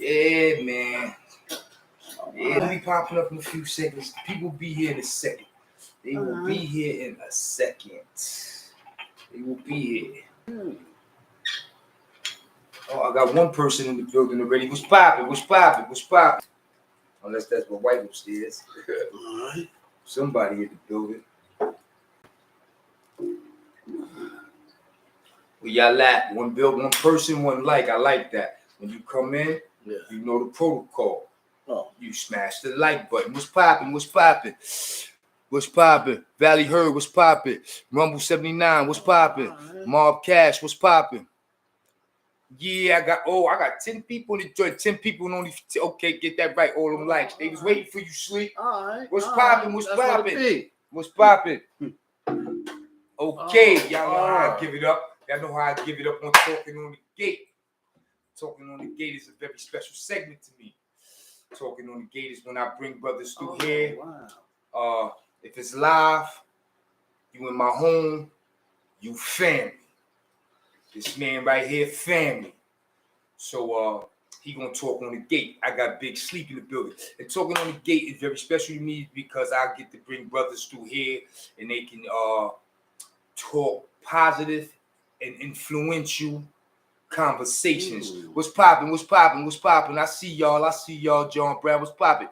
Yeah, man. Yeah, we'll be popping up in a few seconds. People be here in a second. They will be here in a second. They will be here. Oh, I got one person in the building already. What's popping? What's popping? What's popping? Unless that's my wife upstairs. All right. Somebody in the building. Well, y'all at one person, one like. I like that. When you come in, you know the protocol. Oh. You smash the like button. What's popping? What's popping? What's popping? Valley Herd, what's popping? Rumble 79, what's popping? Mob Cash, what's popping? Yeah, I got 10 people in the joint. 10 people and only okay, get that right. All them likes. They was waiting for you, Sleep. All right. What's popping? What's popping? What's popping? Okay, y'all know how I give it up. Y'all know how I give it up on Talking on the Gate. Talking on the Gate is a very special segment to me. Talking on the Gate is when I bring brothers through here. Wow. If it's live, you in my home, you family. This man right here, family. So he gonna talk on the gate. I got Big Sleep in the building. And talking on the gate is very special to me because I get to bring brothers through here and they can talk positive and influential conversations. What's popping? What's popping? What's popping? I see y'all, John Brown. What's popping?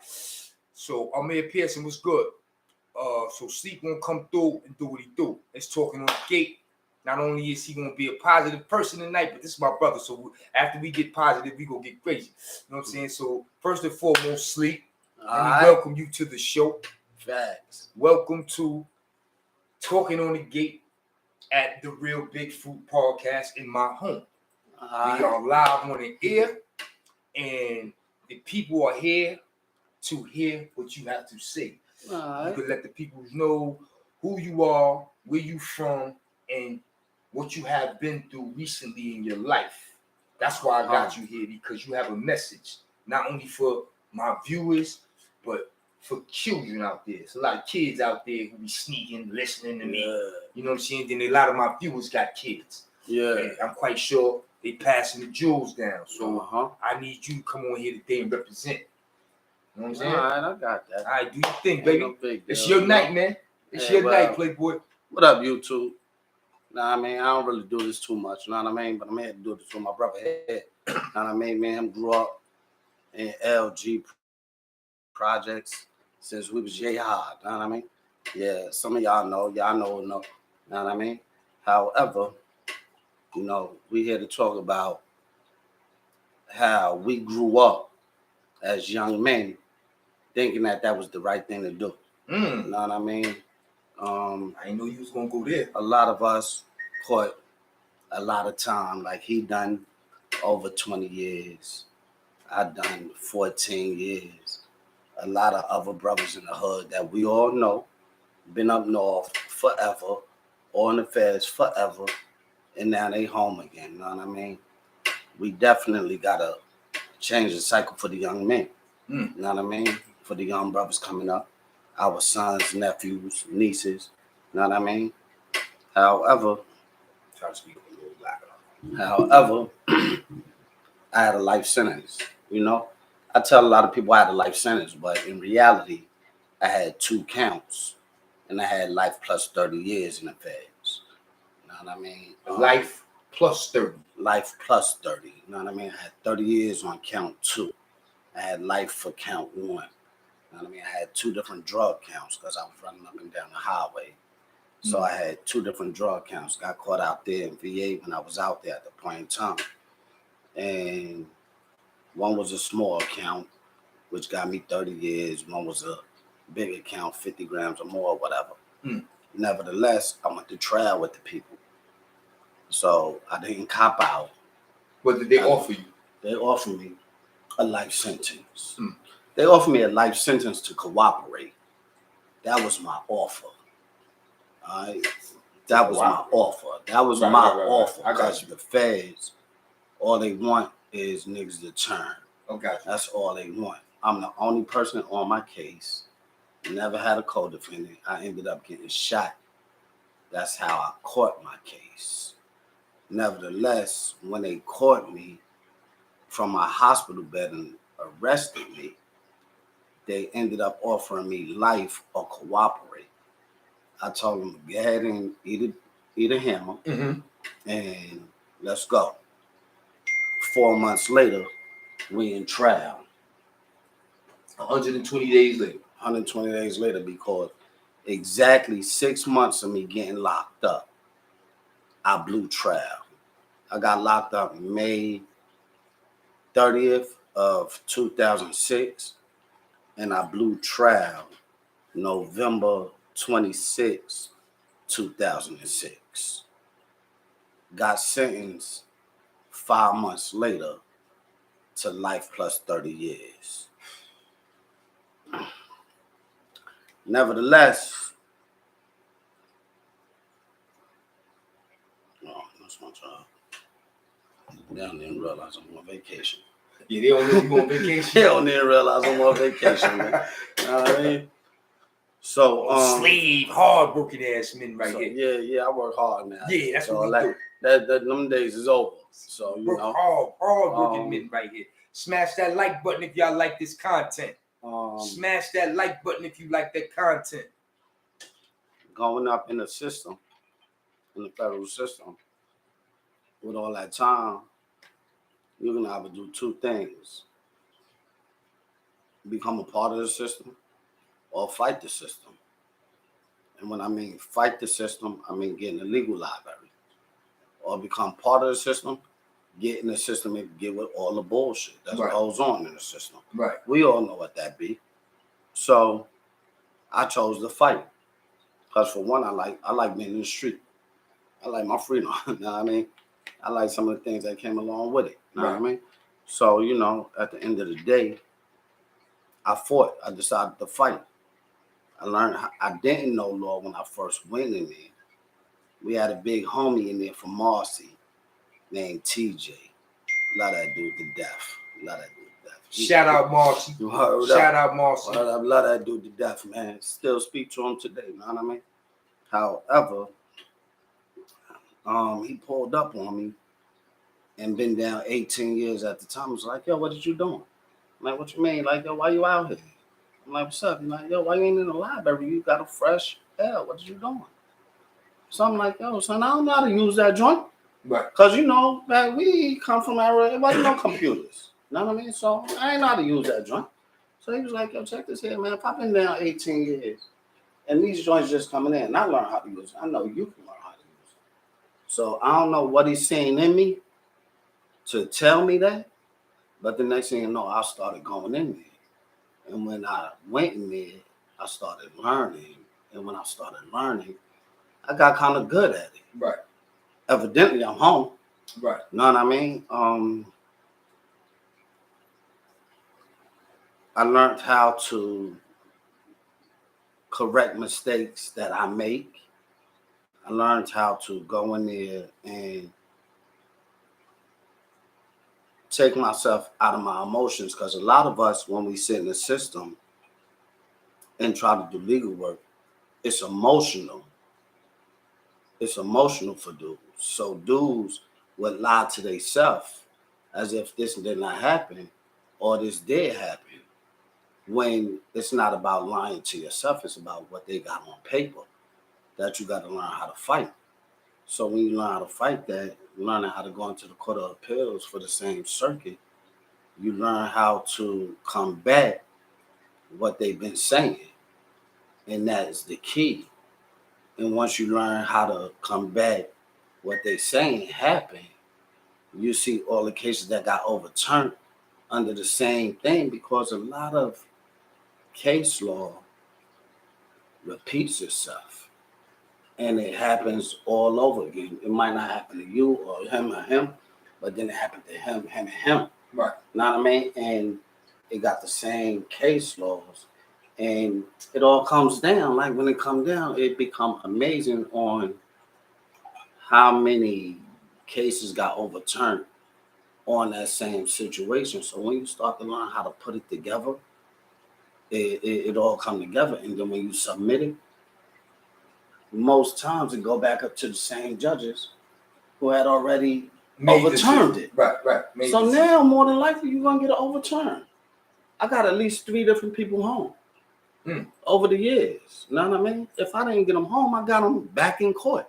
So Amir Pearson, what's good? So Sleep gonna come through and do what he do. It's talking on the gate. Not only is he gonna be a positive person tonight, but this is my brother. So after we get positive, we gonna get crazy. You know what I'm saying? So first and foremost, Sleep, let me welcome you to the show. Facts. Welcome to Talking on the Gate at the Real Big Fruit Podcast in my home. We are live on the air, and the people are here to hear what you have to say. You can let the people know who you are, where you from, and what you have been through recently in your life. That's why I got you here, because you have a message, not only for my viewers, but for children out there. It's a lot of kids out there who be sneaking, listening to me. You know what I'm saying? Then a lot of my viewers got kids. And I'm quite sure they passing the jewels down. So I need you to come on here today and represent. You know what I'm saying? All right, I got that. All right, do your thing, baby. It's your night, man. It's your night, Playboy. What up, YouTube? Nah, I mean, I don't really do this too much, you know what I mean? But I'm here to do this with my brother here. You know what I mean? Me and him grew up in LG projects since we was yay hard, you know what I mean? Yeah, some of y'all know, you know what I mean? However, you know, we here to talk about how we grew up as young men thinking that was the right thing to do. You know what I mean? I didn't know you was gonna go there. A lot of us caught a lot of time, like he done over 20 years. I done 14 years. A lot of other brothers in the hood that we all know, been up north forever, on the feds forever, and now they home again, you know what I mean? We definitely gotta change the cycle for the young men, you know what I mean? For the young brothers coming up, our sons, nephews, nieces, you know what I mean? However, try to speak a little louder. I had a life sentence, you know? I tell a lot of people I had a life sentence, but in reality, I had 2 counts, and I had life plus 30 years in the feds. You know what I mean? Life plus 30. Life plus 30. You know what I mean? I had 30 years on count 2. I had life for count 1. You know what I mean? I had 2 different drug counts because I was running up and down the highway. So I had 2 different drug counts. Got caught out there in VA when I was out there at the point in time. And one was a small count, which got me 30 years. One was a bigger count, 50 grams or more, or whatever. Nevertheless, I went to trial with the people. So I didn't cop out. What did they offer you? They offered me a life sentence. They offered me a life sentence to cooperate. That was my offer. All right? That was my offer. That was my offer. Because the feds, all they want is niggas to turn. Okay. That's all they want. I'm the only person on my case. Never had a co-defendant. I ended up getting shot. That's how I caught my case. Nevertheless, when they caught me from my hospital bed and arrested me, they ended up offering me life or cooperate. I told them, go ahead and eat a hammer and let's go. 4 months later, we in trial. 120 days later. 120 days later, because exactly 6 months of me getting locked up, I blew trial. I got locked up May 30th of 2006, and I blew trial November 26, 2006. Got sentenced 5 months later to life plus 30 years. Nevertheless, that's my job. They don't even realize I'm on vacation. Yeah, they don't know you on vacation. They don't even realize I'm on vacation, man. You know what I mean? So, slave, hard working ass men right here. Yeah, I work hard now. Yeah, that's so what we do. Them days is over. So you work know, hard working men right here. Smash that like button if y'all like this content. Smash that like button if you like that content. Going up in the system, in the federal system, with all that time, you're gonna have to do two things: become a part of the system, or fight the system. And when I mean fight the system, I mean get in the legal library, or become part of the system, get in the system and get with all the bullshit that goes on in the system. Right. We all know what that be. So I chose to fight. Because for one, I like being in the street. I like my freedom. You know what I mean? I like some of the things that came along with it. You know what I mean? So, you know, at the end of the day, I fought. I decided to fight. I learned. I didn't know law when I first went in there. We had a big homie in there from Marcy named TJ. Love that dude to death. Love that dude to death. Shout out Marcy. Shout out Marcy. I love that dude to death, man. Still speak to him today. You know what I mean? However, he pulled up on me and been down 18 years at the time. I was like, yo, what did you doing? I'm like, what you mean? Like, yo, why you out here? I'm like, what's up? He's like, yo, why you ain't in the library? You got a fresh air. What did you doing? So I'm like, yo, son, I don't know how to use that joint. Right. Because, you know, man, we come from era, it wasn't no computers. You know what I mean? So I ain't know how to use that joint. So he was like, yo, check this here, man. If I've been down 18 years and these joints just coming in, and I learned how to use it, I know you can learn how to use it. So I don't know what he's seeing in me to tell me that, but the next thing you know, I started going in there. And when I went in there, I started learning. And when I started learning, I got kind of good at it. Right. Evidently, I'm home. Right. You know what I mean? I learned how to correct mistakes that I make. I learned how to go in there and take myself out of my emotions, because a lot of us, when we sit in the system and try to do legal work, it's emotional. It's emotional for dudes. So dudes would lie to themselves as if this did not happen or this did happen, when it's not about lying to yourself. It's about what they got on paper that you got to learn how to fight. So when you learn how to fight that, learning how to go into the Court of Appeals for the same circuit, you learn how to combat what they've been saying. And that is the key. And once you learn how to combat what they're saying happen, you see all the cases that got overturned under the same thing, because a lot of case law repeats itself. And it happens all over again. It might not happen to you or him, but then it happened to him, and him. Right. You know what I mean? And it got the same case laws. And it all comes down. Like when it comes down, it become amazing on how many cases got overturned on that same situation. So when you start to learn how to put it together, it all come together. And then when you submit it, most times it go back up to the same judges who had already overturned it. Right. So now, more than likely, you're going to get an overturn. I got at least 3 different people home over the years. You know what I mean? If I didn't get them home, I got them back in court.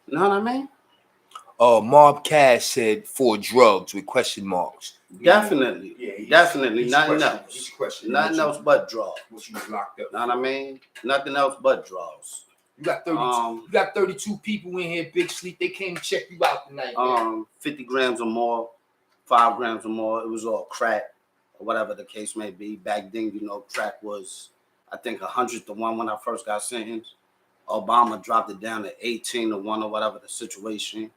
You know what I mean? Mob Cash said for drugs with question marks. Definitely. Definitely. Nothing else. He's questioning. Nothing else but drugs. What you was locked up. Know what I mean? Nothing else but drugs. You got 32. You got 32 people in here, Big Sleep. They came to check you out tonight. 50 grams or more, 5 grams or more. It was all crack, or whatever the case may be. Back then, you know, crack was, I think, 100 to 1 when I first got sentenced. Obama dropped it down to 18 to 1 or whatever the situation.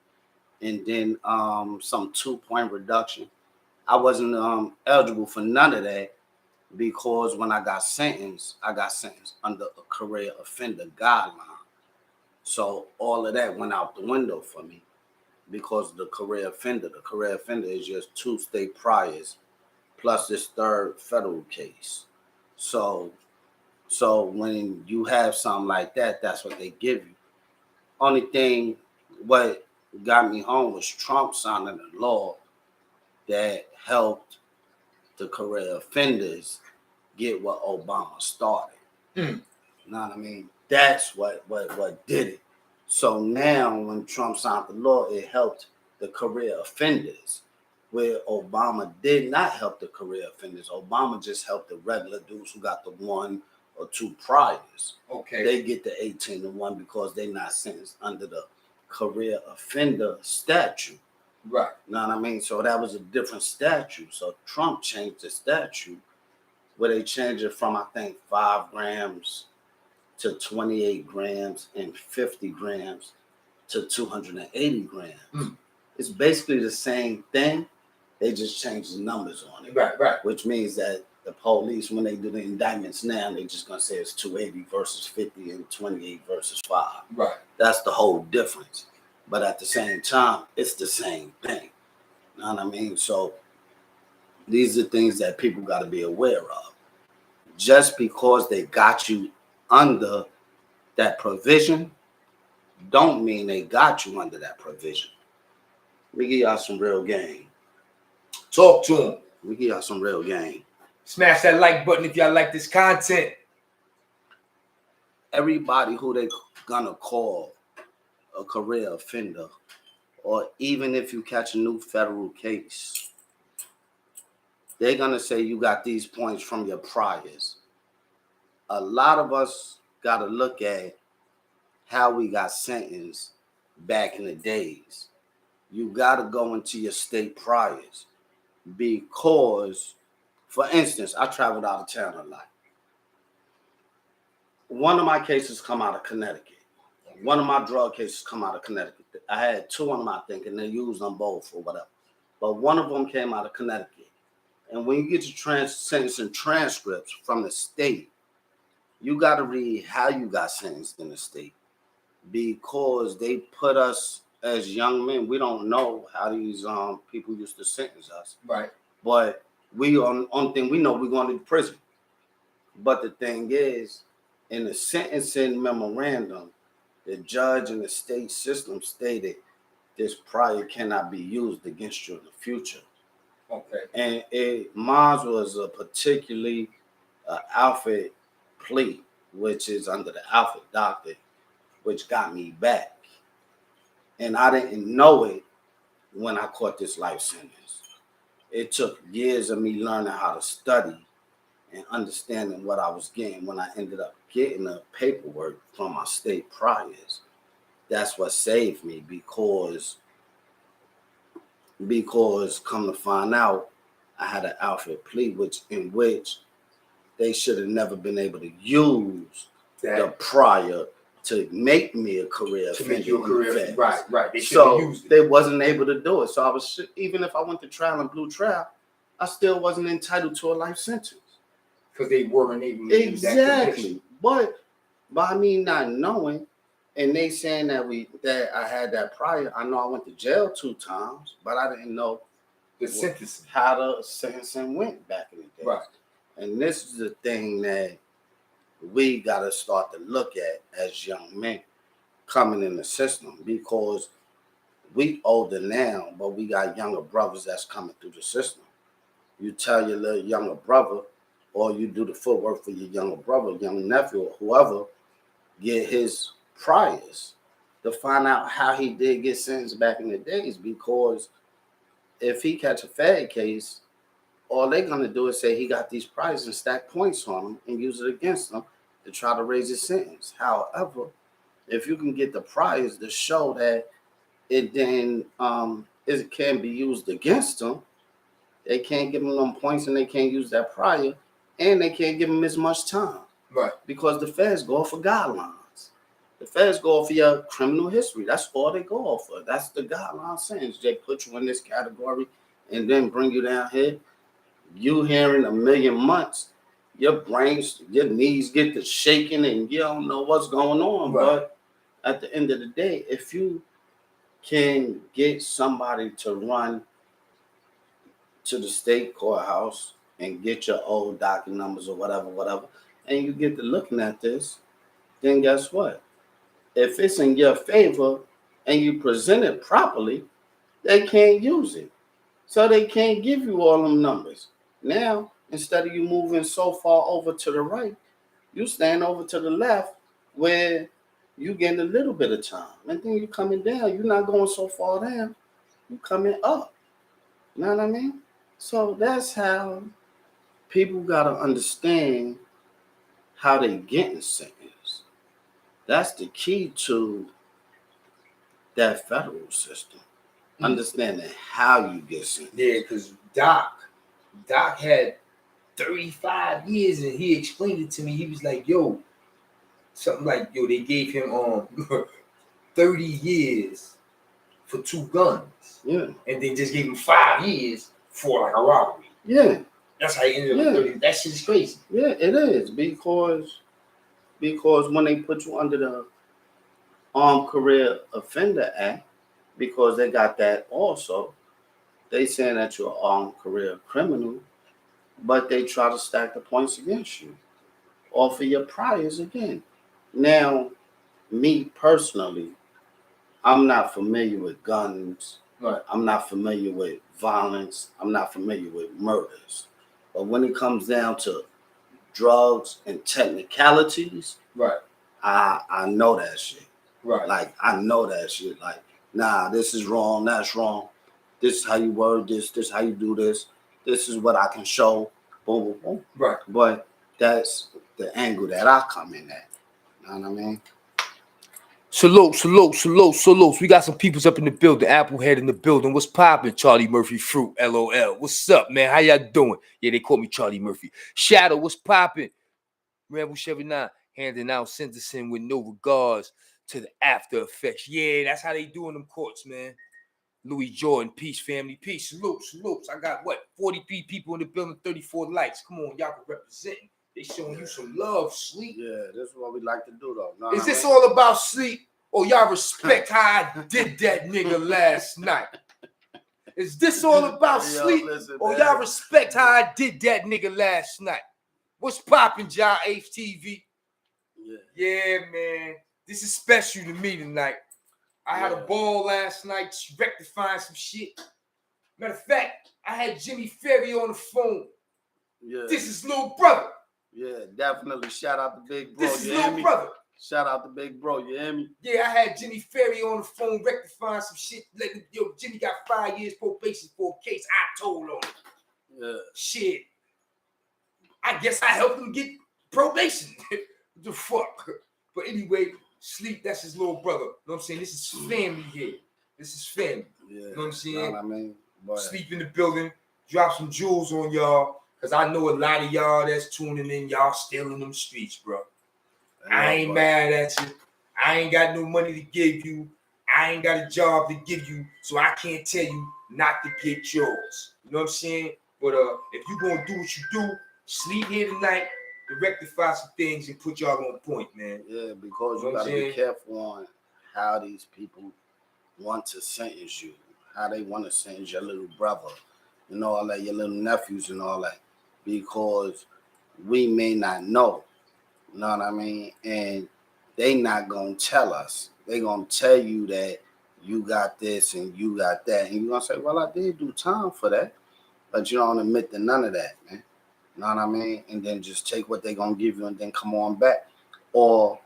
And then some 2-point reduction. I wasn't eligible for none of that because when I got sentenced under a career offender guideline. So all of that went out the window for me because the career offender is just 2 state priors plus this 3rd federal case. So when you have something like that, that's what they give you. Only thing what got me home was Trump signing a law that helped the career offenders get what Obama started. You know what I mean? That's what did it. So now when Trump signed the law, it helped the career offenders, where Obama did not help the career offenders. Obama just helped the regular dudes who got the 1 or 2 priors. Okay. They get the 18 to 1 because they're not sentenced under the career offender statute. Right. You know what I mean? So that was a different statute. So Trump changed the statute where they changed it from, I think, 5 grams to 28 grams and 50 grams to 280 grams. It's basically the same thing. They just changed the numbers on it. Right. Which means that the police, when they do the indictments now, they're just going to say it's 280 versus 50 and 28 versus 5. Right. That's the whole difference. But at the same time, it's the same thing. You know what I mean? So these are things that people got to be aware of. Just because they got you under that provision, don't mean they got you under that provision. Let me give y'all some real game. Talk to them. Let me give y'all some real game. Smash that like button if y'all like this content. Everybody who they gonna call a career offender, or even if you catch a new federal case, they're gonna say you got these points from your priors. A lot of us gotta look at how we got sentenced back in the days. You gotta go into your state priors because, for instance, I traveled out of town a lot. One of my cases come out of Connecticut. One of my drug cases come out of Connecticut. I had 2 of them, I think, and they used them both or whatever. But one of them came out of Connecticut. And when you get your sentencing transcripts from the state, you got to read how you got sentenced in the state, because they put us as young men. We don't know how these people used to sentence us. Right. But we only thing we know, we're going to prison. But the thing is, in the sentencing memorandum, the judge in the state system stated this prior cannot be used against you in the future. Okay. And mine was a particularly Alfred plea, which is under the Alfred doctrine, which got me back. And I didn't know it when I caught this life sentence. It took years of me learning how to study and understanding what I was getting when I ended up getting the paperwork from my state priors. That's what saved me, because come to find out, I had an Alfred plea, in which they should have never been able to use the prior to make me a career offender. To make you a career offender. Right. They wasn't able to do it. So I was, even if I went to trial and blew trial, I still wasn't entitled to a life sentence. Because they weren't able to use that. Exactly. But by me not knowing, and they saying that I had that prior, I know I went to jail 2 times, but I didn't know how the sentencing went back in the day. Right. And this is the thing that we got to start to look at as young men coming in the system, because we older now, but we got younger brothers that's coming through the system. You tell your little younger brother, or you do the footwork for your younger brother, young nephew, or whoever, get his priors to find out how he did get sentenced back in the days. Because if he catch a fed case, all they're gonna do is say he got these priors and stack points on him and use it against him to try to raise his sentence. However, if you can get the priors to show that it then it can be used against him, they can't give him them points and they can't use that prior, and they can't give him as much time. Right. Because the feds go for guidelines. The feds go for your criminal history. That's all they go for. That's the guideline sentence. They put you in this category and then bring you down here. You hearing a million months, your brains, your knees get to shaking and you don't know what's going on. Right. But at the end of the day, if you can get somebody to run to the state courthouse and get your old docket numbers or whatever, and you get to looking at this, then guess what? If it's in your favor and you present it properly, they can't use it. So they can't give you all them numbers. Now, instead of you moving so far over to the right, you stand over to the left where you getting a little bit of time. And then you coming down. You're not going so far down. You coming up. You know what I mean? So that's how people got to understand how they getting sentenced. That's the key to that federal system. Mm-hmm. Understanding how you get sentenced. Yeah, because Doc had 35 years and he explained it to me. He was like, yo, something like, yo, they gave him 30 years for 2 guns. Yeah. And they just gave him 5 years for like a robbery. Yeah. That's how he ended up with 30. That shit is crazy. Yeah, it is. Because when they put you under the Armed Career Offender Act, because they got that also, they saying that you're an armed career criminal, but they try to stack the points against you. Offer your priors again. Now, me personally, I'm not familiar with guns. Right. I'm not familiar with violence. I'm not familiar with murders. But when it comes down to drugs and technicalities, right, I know that shit. Right. Like, I know that shit. Like, nah, this is wrong, that's wrong. This is how you word this is how you do this. This is what I can show. Boom, boom, boom. Right. But that's the angle that I come in at. You know what I mean? Salute. We got some peoples up in the building. Applehead in the building. What's poppin'? Charlie Murphy Fruit, LOL. What's up, man? How y'all doing? Yeah, they call me Charlie Murphy. Shadow, what's poppin'? Ramble 79, handing out sentencing with no regards to the after effects. Yeah, that's how they do in them courts, man. Louis Jordan, peace, family, peace. Salutes. I got 43 people in the building, 34 likes. Come on, y'all can represent. They showing you some love, Sleep. Yeah, this is what we like to do, though. No, is this all about Sleep? Or y'all respect how I did that nigga last night? Is this all about Sleep? Listen, or y'all respect how I did that nigga last night? What's poppin', John H TV? Yeah, man. This is special to me tonight. I had a ball last night rectifying some shit. Matter of fact, I had Jimmy Ferry on the phone. Yeah. This is little brother. Yeah, definitely. Shout out to Big Bro. This is little brother. Shout out to Big Bro. You hear me? Yeah, I had Jimmy Ferry on the phone rectifying some shit. Yo, Jimmy got 5 years probation for a case I told on him. Yeah. Shit. I guess I helped him get probation. The fuck. But anyway, Sleep, that's his little brother. You know what I'm saying? This is family here. This is family. Yeah. You know what I'm saying? Know what I mean? Boy. Sleep in the building. Drop some jewels on y'all. Because I know a lot of y'all that's tuning in. Y'all still in them streets, bro. I ain't mad at you. I ain't got no money to give you. I ain't got a job to give you. So I can't tell you not to get yours. You know what I'm saying? But if you going to do what you do, Sleep here tonight to rectify some things and put y'all on point, man. Yeah, because you got to be careful on how these people want to sentence you, how they want to sentence your little brother, and all that, your little nephews and all that, because we may not know, you know what I mean? And they not going to tell us. They going to tell you that you got this and you got that, and you're gonna say, well, I did do time for that, but you don't admit to none of that, man. You know what I mean? And then just take what they're gonna give you and then come on back. Or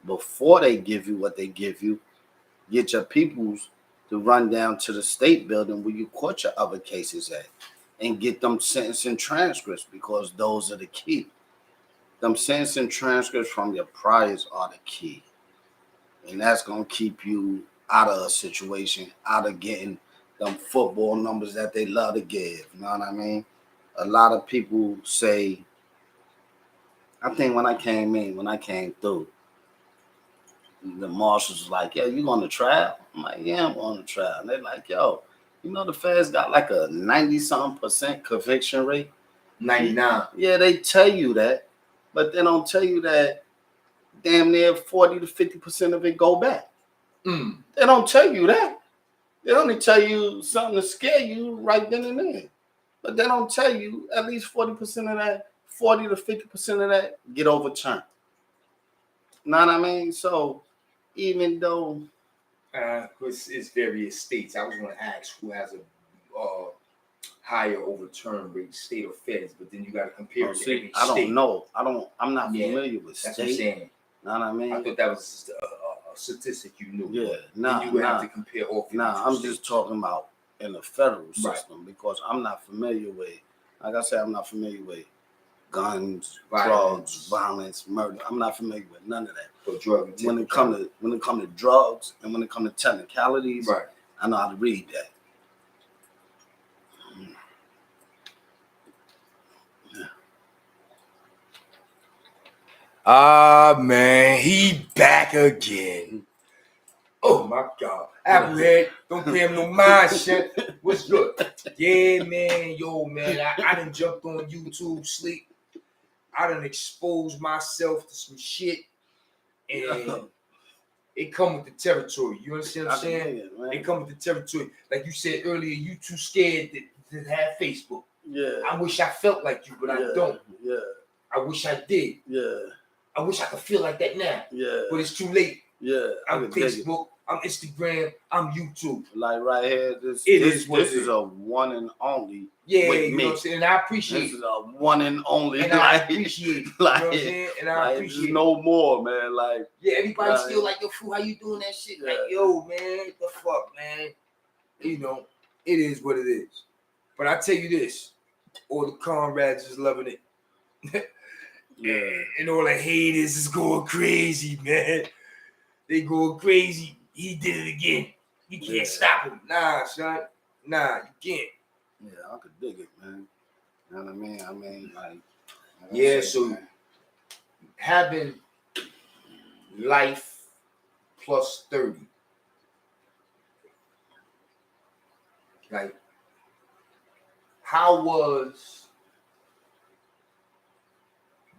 before they give you what they give you, get your peoples to run down to the state building where you caught your other cases at and get them sentencing transcripts, because those are the key. Them sentencing transcripts from your priors are the key. And that's going to keep you out of a situation, out of getting them football numbers that they love to give. You know what I mean? A lot of people say, I think when I came through, the marshals was like, yeah, you going to trial? I'm like, yeah, I'm going to trial. And they're like, yo, you know the feds got like a 90-something% conviction rate? 99. Yeah, they tell you that, but they don't tell you that damn near 40 to 50% of it go back. They don't tell you that. They only tell you something to scare you right then and there. But they don't tell you at least 40% of that, 40 to 50% of that get overturned. Know what I mean? So even though It's various states. I was going to ask who has a higher overturn rate, state or feds, but then you got to compare it to every I don't state. know. I'm not familiar with That's state. what I'm saying. Know what I mean? I thought that was just a statistic you knew. Yeah, then you would have to compare all 52 I'm states. just talking about in the federal system, because I'm not familiar with, like I said, I'm not familiar with guns, drugs, violence, murder. I'm not familiar with none of that. So drug when it come to drugs and when it come to technicalities, right, I know how to read that. Ah, man, he back again. Oh my God, Applehead, don't pay him no mind, shit. What's good? Yeah, man, yo, man, I done jumped on YouTube, sleep. I done exposed myself to some shit, and it come with the territory. You understand what I'm saying? It come with the territory. Like you said earlier, you too scared to have Facebook. Yeah. I wish I felt like you, but I don't. Yeah. I wish I did. Yeah. I wish I could feel like that now. Yeah. But it's too late. Yeah. I'm Facebook, I'm Instagram, I'm YouTube. Like right here, this is a one and only. Yeah, with you me. know what I'm saying? And I appreciate this is a one and only. And I appreciate it. Like, you know what I'm saying? And I appreciate no more, man. Like, yeah, everybody still like, yo, fool, how you doing that shit? Yeah. Like, yo, man, what the fuck, man? You know, it is what it is. But I tell you this, all the comrades is loving it. Yeah. And all the haters is going crazy, man. They going crazy. He did it again. You can't stop him. Nah, son. Nah, you can't. Yeah, I could dig it, man. You know what I mean? I mean, like yeah, so man, having life plus 30. Like, how was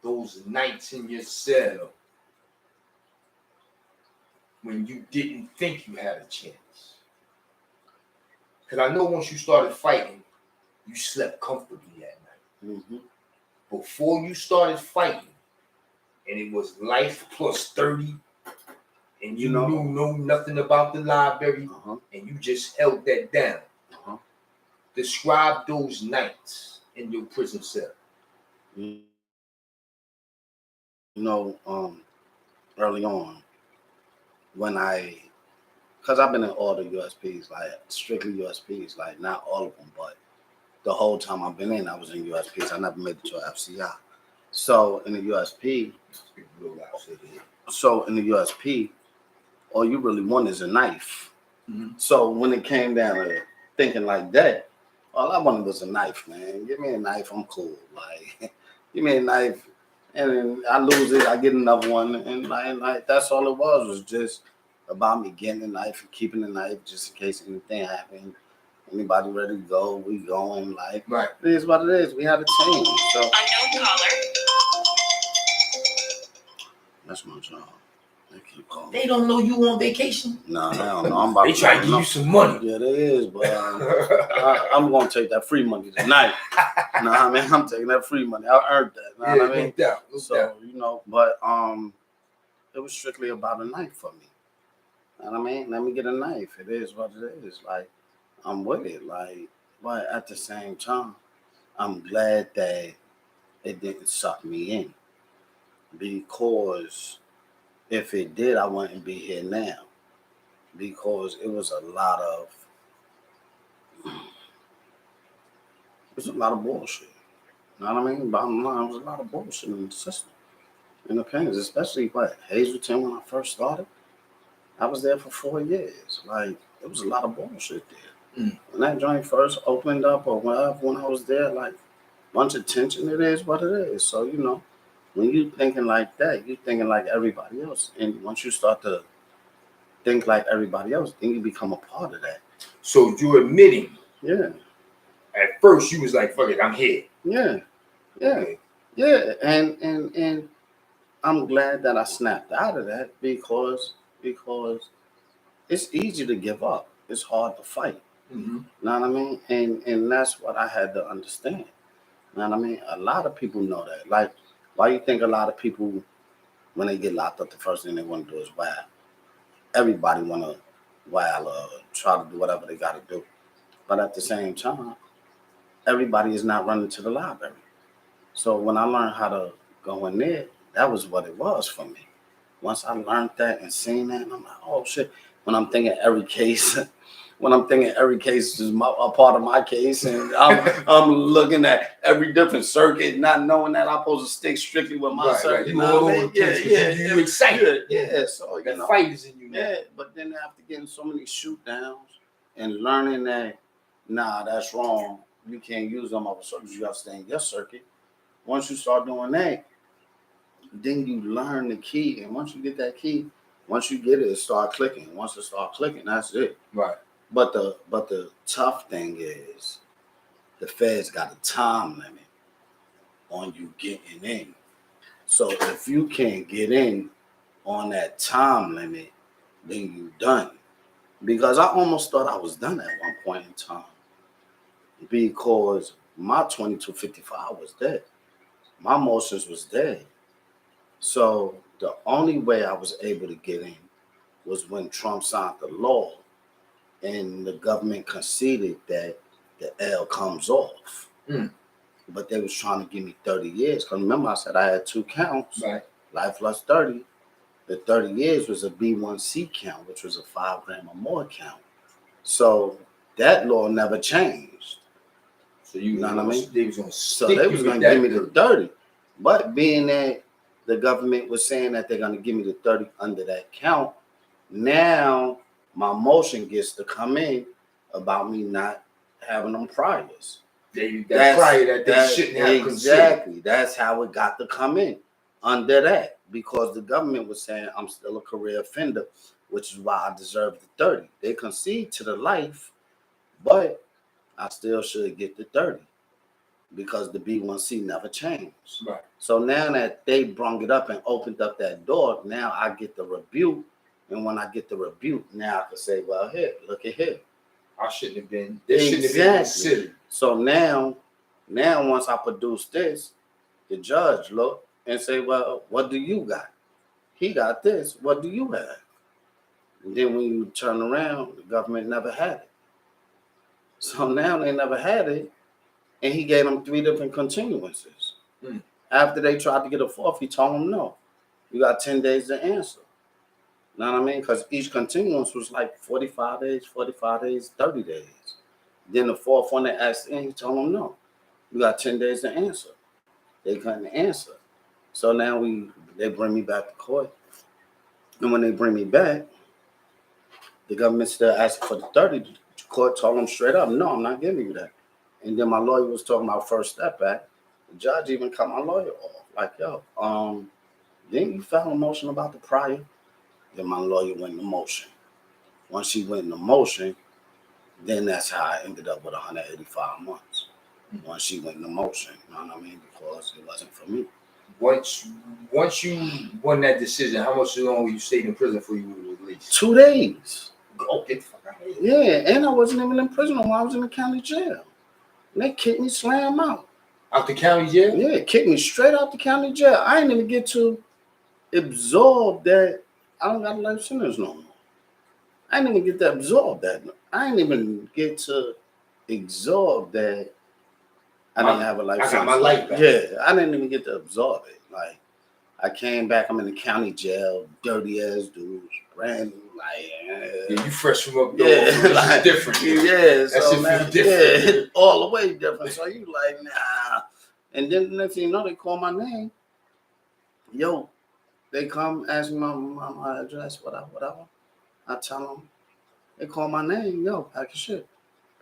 those nights in your cell when you didn't think you had a chance? Because I know once you started fighting, you slept comfortably at night. Mm-hmm. Before you started fighting, and it was life plus 30, and you knew nothing about the library, and you just held that down. Describe those nights in your prison cell. You know, early on, when because I've been in all the USPs, like strictly USPs, like not all of them, but the whole time I've been in, I was in USPs. I never made it to FCI. So in the USP, all you really want is a knife. Mm-hmm. So when it came down to thinking like that, all I wanted was a knife, man. Give me a knife, I'm cool. Like, give me a knife, and then I lose it, I get another one, and like that's all it was just about me getting a knife and keeping the knife just in case anything happened. Anybody ready to go? We going. Like, right. It is what it is. We have a team. So unknown caller. That's my job. They keep calling. They don't know you on vacation. No, I don't know. I'm about they try to give you some money. Yeah, there is, but I'm gonna take that free money tonight. You know what I mean? I'm taking that free money. I earned that. You know what I mean? No doubt. So you know, but it was strictly about a knife for me. And I mean, let me get a knife. It is what it is. Like, I'm with it. Like, but at the same time, I'm glad that it didn't suck me in, because if it did, I wouldn't be here now, because it was a lot of bullshit. You know what I mean? Bottom line, it was a lot of bullshit in the system, in the opinions, especially what Hazleton when I first started. I was there for 4 years. Like, it was a lot of bullshit there. When that joint first opened up, or whatever, when I was there, like, bunch of tension. It is what it is. So, when you thinking like that, you thinking like everybody else. And once you start to think like everybody else, then you become a part of that. So you're admitting. Yeah. At first, you was like, "Fuck it, I'm here." Yeah. Yeah. Okay. Yeah. And I'm glad that I snapped out of that, because it's easy to give up. It's hard to fight. Mm-hmm. You know what I mean? And that's what I had to understand. You know what I mean? A lot of people know that. Like, why you think a lot of people, when they get locked up, the first thing they want to do is wow. Everybody want to wow or try to do whatever they got to do. But at the same time, everybody is not running to the library. So when I learned how to go in there, that was what it was for me. Once I learned that and seen that, and I'm like, oh shit. When I'm thinking every case is a part of my case, and I'm looking at every different circuit, not knowing that I'm supposed to stick strictly with my circuit. You all over the place. You excited. Yeah. So that fight is in you. Yeah, but then after getting so many shoot downs and learning that, nah, that's wrong. You can't use them other circuits. You got to stay in your circuit. Once you start doing that, then you learn the key, and once you get that key, once you get it, it start clicking. Once it start clicking, that's it. Right. But the tough thing is, the feds got a time limit on you getting in. So if you can't get in on that time limit, then you done. Because I almost thought I was done at one point in time, because my 2255 was dead. My motions was dead. So the only way I was able to get in was when Trump signed the law and the government conceded that the L comes off. But they was trying to give me 30 years. Because remember, I said I had 2 counts, right? Life plus 30. The 30 years was a B1C count, which was a 5 gram or more count. So that law never changed. So you know what I mean? They was going to give me the 30. But being that the government was saying that they're going to give me the 30 under that count, now my motion gets to come in about me not having them priors. That prior that they shouldn't have considered. Exactly. That's how it got to come in under that, because the government was saying I'm still a career offender, which is why I deserve the 30. They concede to the life, but I still should get the 30 because the B1C never changed. Right. So now that they brung it up and opened up that door, now I get the rebuke. And when I get the rebuke, now I can say, well, here, look at here. I shouldn't have been. This shouldn't have been considered. So now once I produce this, the judge look and say, well, what do you got? He got this. What do you have? And then when you turn around, the government never had it. So now they never had it, and he gave them 3 different continuances. After they tried to get a 4th, he told them, no, you got 10 days to answer. You know what I mean? Because each continuance was like 45 days, 30 days. Then the 4th one they asked him, he told them, no, you got 10 days to answer. They couldn't answer. So now they bring me back to court. And when they bring me back, the government still asking for the 30. The court told them straight up, no, I'm not giving you that. And then my lawyer was talking about First Step Act. The judge even cut my lawyer off. Like, yo, didn't you file a motion about the prior? Then my lawyer went in the motion. Once she went in the motion, then that's how I ended up with 185 months. Once she went in the motion, you know what I mean? Because it wasn't for me. Once you won that decision, how much longer you stayed in prison before you were released? 2 days. Oh, get the fuck out of here. Yeah, and I wasn't even in prison when I was in the county jail. And they kicked me slam out. Out the county jail? Yeah, kicked me straight out the county jail. I didn't even get to absorb that I don't got a life sentence no more. I didn't even get to absorb that. I didn't even get to absorb that I didn't have a life I got sentence. my life back. Yeah, I didn't even get to absorb it. Like, I came back, I'm in the county jail, dirty ass dudes, brand new, like, Yeah, you fresh from up yeah, north, so like, it's different. Yeah, That so shit man, feel different. yeah, all the way different. So you like, nah. And then the next thing you know, they call my name. Yo, they come ask me my address, whatever. I tell them, they call my name. Yo, pack your shit.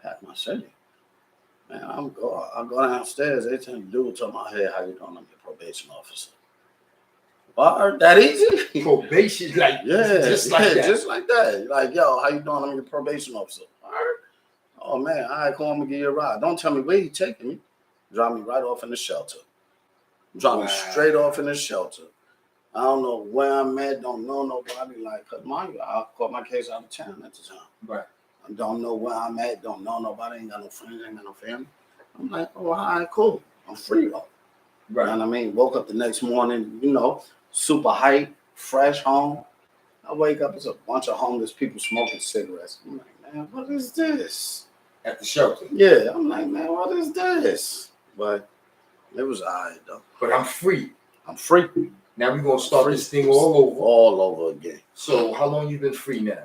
Pack my shit. Man, I go downstairs. They tell the dude to my head, how you doing? I'm your probation officer. Bar, that easy? Probation, like, Yeah, just like that. Just like that. Like, yo, how you doing? I'm your probation officer. All right. Oh man, all right, cool. I'm gonna give you a ride. Don't tell me where you taking me. Drop me right off in the shelter. Drop me straight off in the shelter. I don't know where I'm at. Don't know nobody. Like, cause mind you, I caught my case out of town at the time. Right. I don't know where I'm at. Don't know nobody. Ain't got no friends. Ain't got no family. I'm like, oh, all right, cool. I'm free though. Right. You know what I mean? Woke up the next morning, super hype, fresh home. I wake up, it's a bunch of homeless people smoking cigarettes. I'm like, man, what is this? At the shelter. Yeah, I'm like, man, what is this? But it was all right though. But I'm free. I'm free. Now we're gonna start this thing all over again. So how long you been free now?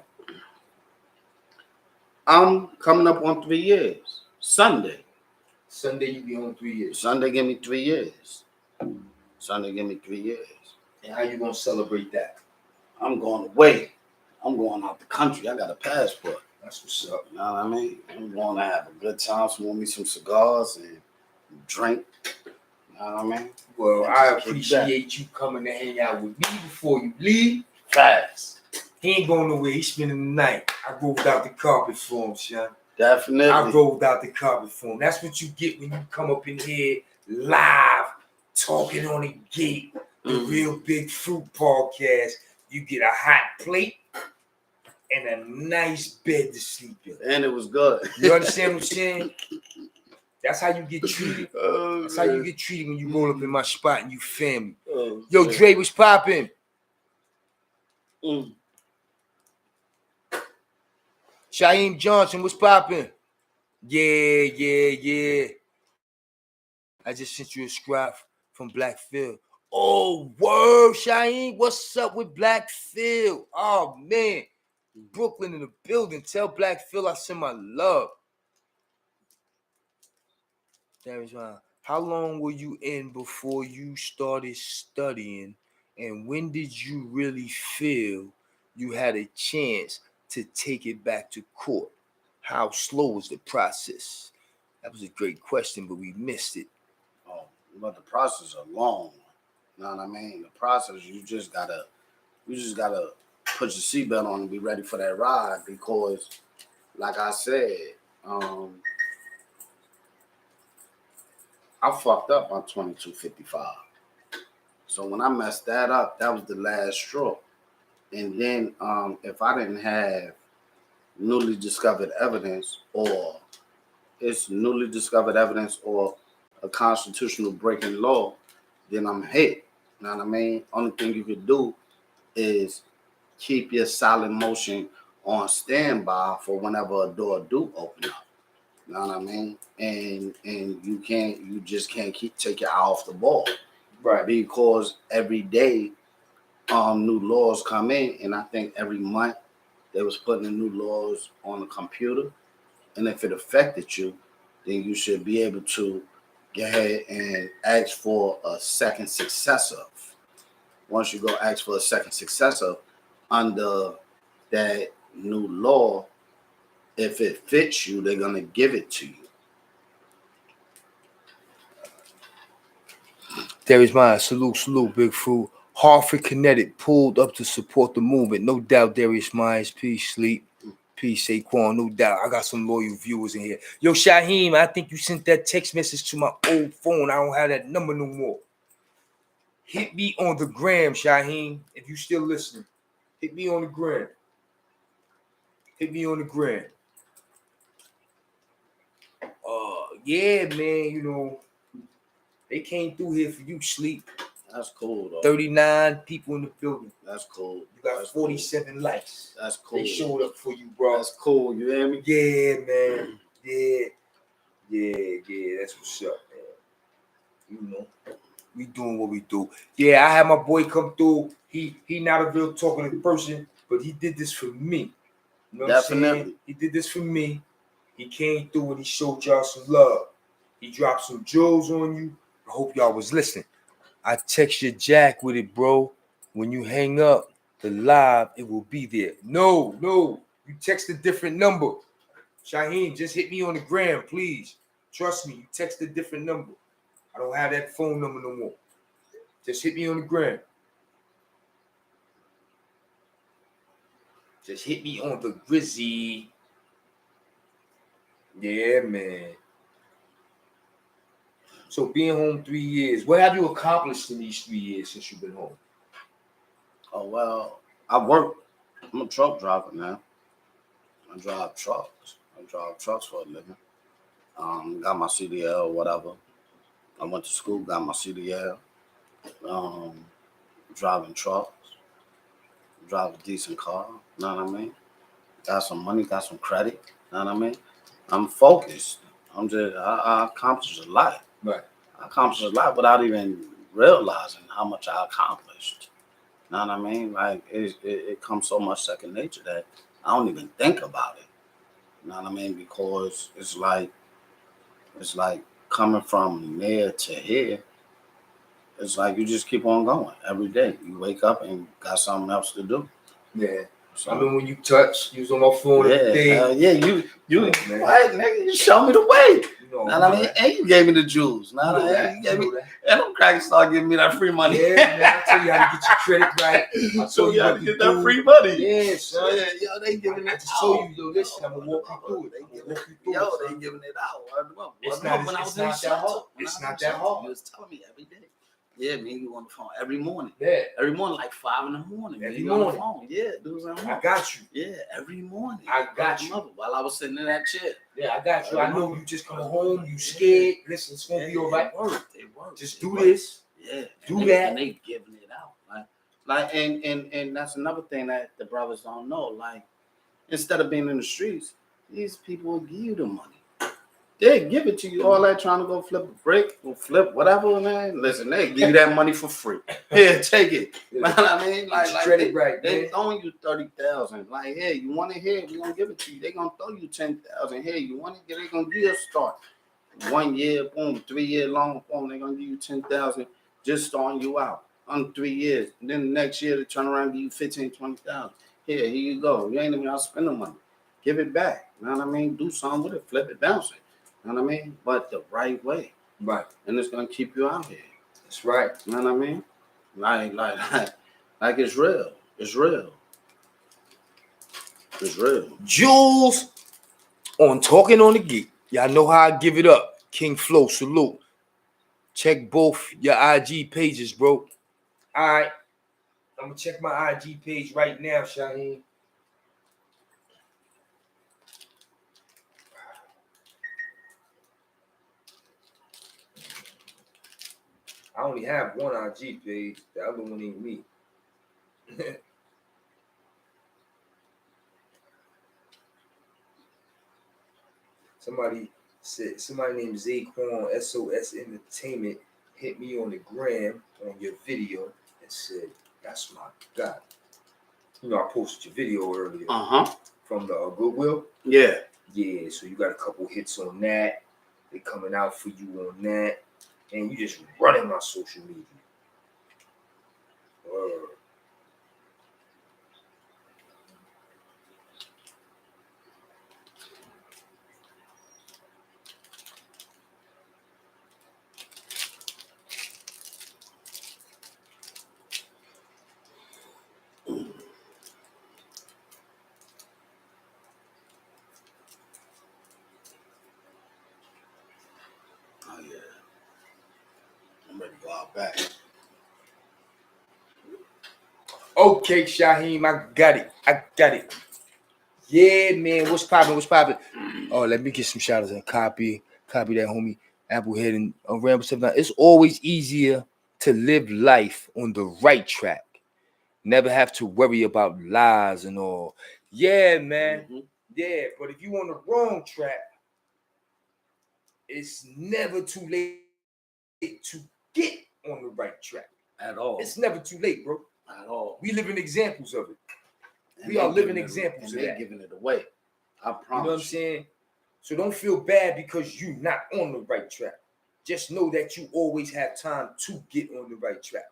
I'm coming up on 3 years. Sunday you be on 3 years. Sunday give me 3 years. Sunday give me 3 years. And how you gonna celebrate that? I'm going away. I'm going out the country. I got a passport. That's what's up. You know what I mean? I'm going to have a good time, smoke me some cigars and drink. You know what I mean? Well, I appreciate you coming to hang out with me before you leave. Facts. He ain't going nowhere. He's spending the night. I rolled out the carpet for him, son. Definitely. I rolled out the carpet for him. That's what you get when you come up in here live, talking on the gate, the Real Big Fruit podcast. You get a hot plate and a nice bed to sleep in. And it was good. You understand what I'm saying? That's how you get treated. That's how you get treated when you roll up in my spot and you family. Yo, Dre, what's popping? Shaheem Johnson, what's popping? Yeah. I just sent you a scrap from Black Phil. Oh, word, Shaheem. What's up with Black Phil? Oh, man. Brooklyn in the building. Tell Black Phil I send my love. How long were you in before you started studying? And when did you really feel you had a chance to take it back to court? How slow was the process? That was a great question, but we missed it. Oh, but the process is long. You know what I mean? The process, you just gotta put your seatbelt on and be ready for that ride because, like I said, I fucked up on 2255. So when I messed that up, that was the last straw. And then if I didn't have newly discovered evidence or a constitutional breaking law, then I'm hit. You know what I mean? Only thing you could do is keep your silent motion on standby for whenever a door do open up. You know what I mean? And you just can't take your eye off the ball. Right. Because every day new laws come in, and I think every month they was putting in new laws on the computer. And if it affected you, then you should be able to go ahead and ask for a second successor. Once you go ask for a second successor under that new law, if it fits you, they're going to give it to you. There is mine. Salute, Big Fruit. Hartford, Connecticut, pulled up to support the movement. No doubt, Darius Myers. Peace, Sleep. Peace, Saquon. No doubt. I got some loyal viewers in here. Yo, Shaheem, I think you sent that text message to my old phone. I don't have that number no more. Hit me on the gram, Shaheem, if you still listening. Hit me on the gram. Yeah, man, they came through here for you, Sleep. That's cool though. 39 people in the building. That's cool. You got 47 likes. That's cool. They showed up for you, bro. That's cool. You hear me? Yeah, man. Yeah. That's what's up, man. You know, we doing what we do. Yeah, I had my boy come through. He not a real talkative person, but he did this for me. You know what I'm saying? He did this for me. He came through and he showed y'all some love. He dropped some jewels on you. I hope y'all was listening. I text your Jack with it, bro. When you hang up the live, it will be there. No. You text a different number. Shaheem, just hit me on the gram, please. Trust me, you text a different number. I don't have that phone number no more. Just hit me on the gram. Just hit me on the Grizzy. Yeah, man. So being home 3 years, what have you accomplished in these 3 years since you've been home? Oh, well, I work. I'm a truck driver now. I drive trucks. For a living. Got my CDL, whatever. I went to school, got my CDL. Driving trucks. Drive a decent car. Know what I mean? Got some money, got some credit. Know what I mean? I'm focused. I accomplished a lot. Right. I accomplished a lot without even realizing how much I accomplished. Know what I mean? Like it comes so much second nature that I don't even think about it. You know what I mean? Because it's like coming from there to here. It's like you just keep on going every day. You wake up and got something else to do. Yeah. So, I mean, when you touch, you was on my phone every day. You what, nigga? You show me the way. You know what I mean? And you gave me the jewels. Know what I mean? You gave me, and them crackers started giving me that free money. Yeah, man. I tell you how to get your credit right. I told you how to get that free money. Yeah, son. Yeah, yo, they giving it out. I just told you, yo, listen, I'm gonna walk you through it. They giving it out. It's not that hard. It's not that hard. You was telling me every day. Yeah, man, you on the phone every morning. Yeah. Every morning, like 5 in the morning. Every morning. On the phone. Yeah, dudes on the phone. I got you. Yeah, every morning. I got you. While I was sitting in that chair. Yeah, I got you. I know you just come home, you scared. Listen, it's gonna be all right. They work. Just do this. Yeah. Do that. And they giving it out. Like and that's another thing that the brothers don't know. Like, instead of being in the streets, these people will give you the money. They give it to you, all that trying to go flip a brick or flip whatever, man. Listen, they give you that money for free. Here, take it. Yeah. Man, I mean, like they throwing you 30,000. Like, hey, you want it here? We gonna give it to you. They gonna throw you 10,000. Hey, you want it? They gonna give you a start. 1 year, boom, 3 year long, boom. They gonna give you 10,000, just starting you out on 3 years. And then the next year they turn around and give you 15, 20,000. Here you go. You ain't even out spending money. Give it back. You know what I mean? Do something with it. Flip it, bounce it. You know what I mean? But the right way. Right. And it's gonna keep you out here. That's right. You know what I mean? Like it's real. It's real. It's real. Jules on Talking on the Geek. Y'all know how I give it up. King Flow, salute. Check both your IG pages, bro. All right. I'm gonna check my IG page right now, Shaheem. I only have one IG page. The other one ain't me. Somebody named Zaquan SOS Entertainment hit me on the gram on your video and said, "That's my guy." You know, I posted your video earlier. From the Goodwill. Yeah. Yeah. So you got a couple hits on that. They coming out for you on that. And you just running my social media. Oh yeah. I'm ready to go out back. Okay, Shaheem, I got it. Yeah, man, what's poppin'? Oh, let me get some shout outs and copy that homie Applehead and Ramble 79. It's always easier to live life on the right track. Never have to worry about lies and all. Yeah, man. Mhm. Yeah, but if you on the wrong track, it's never too late to get on the right track. At all. It's never too late, bro. At all. We living examples of it. And We are living giving it- examples and of they that. giving it away. I promise. You know what I'm saying? So don't feel bad because you not on the right track. Just know that you always have time to get on the right track.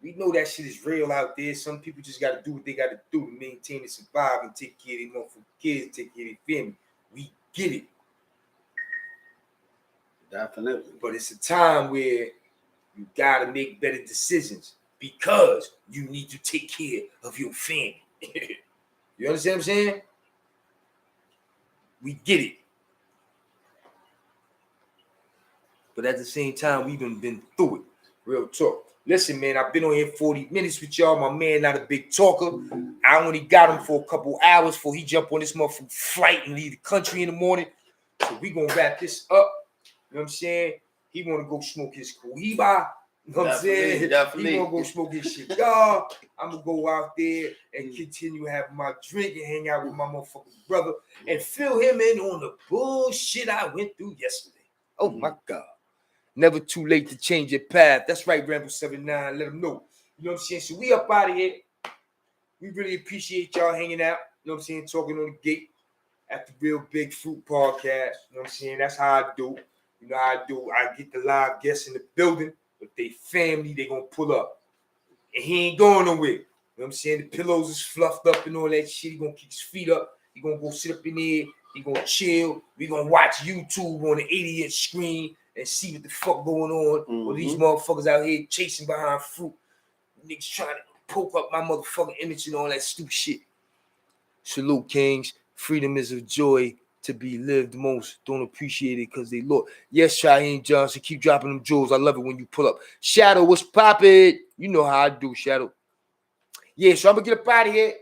We know that shit is real out there. Some people just got to do what they got to do to maintain and survive and take care of their motherfucking kids, take care of their family. We get it. Definitely. But it's a time where you got to make better decisions because you need to take care of your family. You understand what I'm saying? We get it. But at the same time, we've been through it. Real talk. Listen, man, I've been on here 40 minutes with y'all. My man not a big talker. I only got him for a couple hours before he jump on this motherfucking flight and leave the country in the morning. So we gonna wrap this up. You know what I'm saying? He wanna go smoke his cohiba. You know what I'm saying? Definitely. He gonna go smoke his cigar. I'm gonna go out there and continue having my drink and hang out with my motherfucking brother and fill him in on the bullshit I went through yesterday. Oh my God. Never too late to change your path. That's right, Ramble79. Let them know. You know what I'm saying? So we up out of here. We really appreciate y'all hanging out. You know what I'm saying? Talking on the gate at the Real Big Fruit Podcast. You know what I'm saying? That's how I do. You know how I do. I get the live guests in the building. But they family, they gonna pull up. And he ain't going nowhere. You know what I'm saying? The pillows is fluffed up and all that shit. He gonna kick his feet up. He gonna go sit up in there. He gonna chill. We gonna watch YouTube on the 80-inch screen and see what the fuck going on. Or these motherfuckers out here chasing behind fruit. Niggas trying to poke up my motherfucking image and all that stupid shit. Salute, kings. Freedom is a joy to be lived most. Don't appreciate it because they look. Yes, Shaheem Johnson, keep dropping them jewels. I love it when you pull up. Shadow, what's poppin'? You know how I do, Shadow. Yeah, so I'm gonna get up out of here.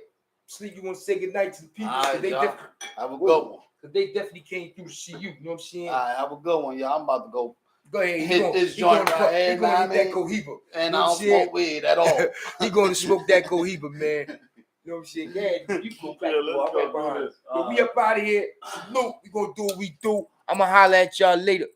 Sleep, you want to say goodnight to the people? All right, they y'all. Have a good one. Because they definitely came through to see you. You know what I'm saying? All right, have a good one, y'all. I'm about to go. Go ahead. Hit this joint right here. He gonna hit that cohiba. And I don't smoke weed at all. He gonna smoke that cohiba, man. You know what I'm saying? Yeah, you go back. I'm right behind. But we up out of here. Salute. We gonna do what we do. I'm gonna holler at y'all later.